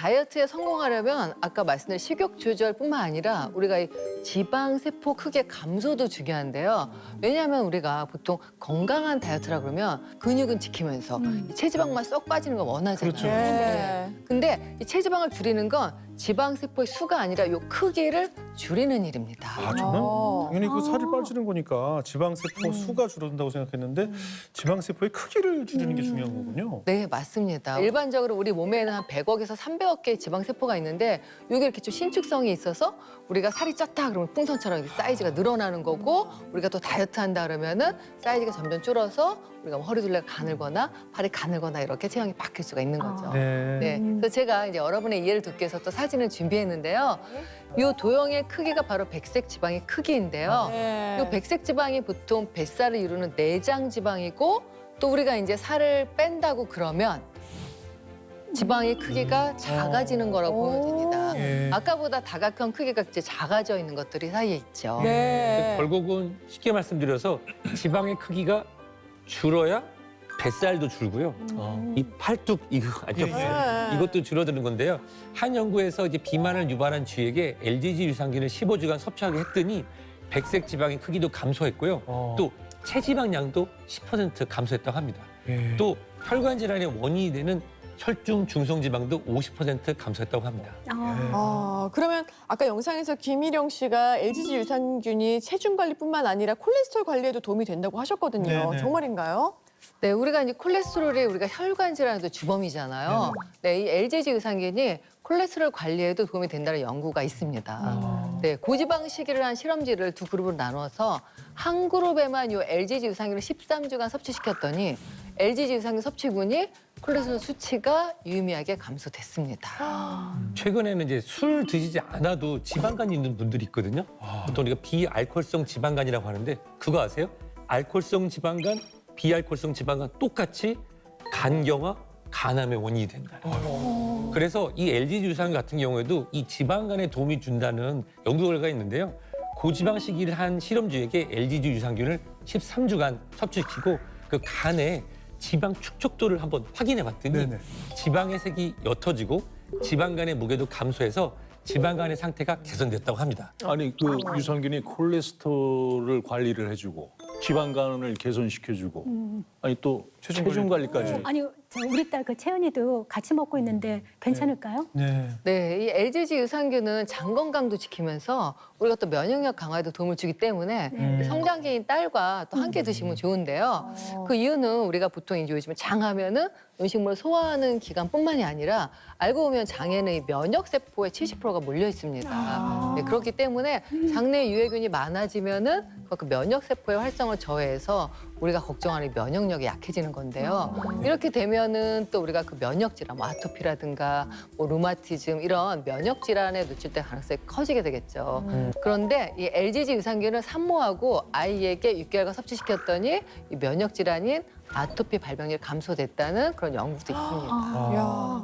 다이어트에 성공하려면 아까 말씀드린 식욕 조절뿐만 아니라 우리가 이 지방 세포 크기 감소도 중요한데요. 왜냐하면 우리가 보통 건강한 다이어트라 그러면 근육은 지키면서 이 체지방만 쏙 빠지는 거 원하잖아요. 그렇죠. 네. 근데 이 체지방을 줄이는 건 지방 세포의 수가 아니라 요 크기를 줄이는 일입니다. 아, 저는 당연히 그 살이 빠지는 거니까 지방세포 수가 줄어든다고 생각했는데 지방세포의 크기를 줄이는 게 중요한 거군요. 네, 맞습니다. 일반적으로 우리 몸에는 한 100억에서 300억 개의 지방세포가 있는데 이게 이렇게 좀 신축성이 있어서 우리가 살이 쪘다 그러면 풍선처럼 이렇게 사이즈가 늘어나는 거고 우리가 또 다이어트 한다 그러면은 사이즈가 점점 줄어서 우리가 뭐 허리둘레가 가늘거나 팔이 가늘거나 이렇게 체형이 바뀔 수가 있는 거죠. 네. 네, 그래서 제가 이제 여러분의 이해를 돕기 위해서 또 사진을 준비했는데요. 이 도형의 크기가 바로 백색 지방의 크기인데요. 이 백색 지방이 보통 뱃살을 이루는 내장 지방이고 또 우리가 이제 살을 뺀다고 그러면 지방의 크기가 작아지는 거라고 보면 됩니다. 예. 아까보다 다각형 크기가 이제 작아져 있는 것들이 사이에 있죠. 네. 결국은 쉽게 말씀드려서 지방의 크기가 줄어야 뱃살도 줄고요. 이 팔뚝 이거 안쪽 이것도 줄어드는 건데요. 한 연구에서 이제 비만을 유발한 쥐에게 LGG 유산균을 15주간 섭취하게 했더니 백색 지방의 크기도 감소했고요. 또 체지방량도 10% 감소했다고 합니다. 예. 또 혈관 질환의 원인이 되는 혈중 중성지방도 50% 감소했다고 합니다. 그러면 아까 영상에서 김일영 씨가 LGG 유산균이 체중 관리뿐만 아니라 콜레스테롤 관리에도 도움이 된다고 하셨거든요. 네네. 정말인가요? 네, 우리가 이제 콜레스테롤이 우리가 혈관 질환에도 주범이잖아요. 네, 이 LGG 유산균이 콜레스테롤 관리에도 도움이 된다는 연구가 있습니다. 네, 고지방 시기를 한 실험지를 두 그룹으로 나눠서 한 그룹에만 이 LGG 유산균을 13주간 섭취시켰더니 LGG 유산균 섭취군이 콜레스테롤 수치가 유의미하게 감소됐습니다. 최근에는 이제 술 드시지 않아도 지방간이 있는 분들이 있거든요. 보통 우리가 비알코올성 지방간이라고 하는데 그거 아세요? 알코올성 지방간, 비알코올성 지방간 똑같이 간경화, 간암의 원인이 된다. 그래서 이 LGG 유산균 같은 경우에도 이 지방간에 도움이 준다는 연구 결과가 있는데요. 고지방 시기를 한 실험주에게 LGG 유산균을 13주간 섭취시키고 그 간에 지방 축적도를 한번 확인해 봤더니 네네. 지방의 색이 옅어지고 지방간의 무게도 감소해서 지방간의 상태가 개선됐다고 합니다. 아니 그 유산균이 콜레스테롤을 관리를 해주고 지방간을 개선시켜주고 아니 또 체중 관리까지. 아니 우리 딸 그 채연이도 같이 먹고 있는데 괜찮을까요? 네. 네, 이 LGG 유산균은 장 건강도 지키면서 우리가 또 면역력 강화에도 도움을 주기 때문에 이 성장기인 딸과 또 함께 드시면 좋은데요. 그 이유는 우리가 보통 이제 요즘에 장하면은 음식물을 소화하는 기관뿐만이 아니라 알고 보면 장에는 이 면역 세포의 70%가 몰려 있습니다. 네, 그렇기 때문에 장내 유해균이 많아지면은 그 면역 세포의 활성을 저해해서 우리가 걱정하는 면역력이 약해지는 건데요. 이렇게 되면은 또 우리가 그 면역 질환, 뭐 아토피라든가 뭐 루마티즘 이런 면역 질환에 노출될 가능성이 커지게 되겠죠. 그런데 이 LGG 유산균을 산모하고 아이에게 6개월간 섭취시켰더니 이 면역 질환인 아토피 발병률이 감소됐다는 그런 연구도 있습니다. 야.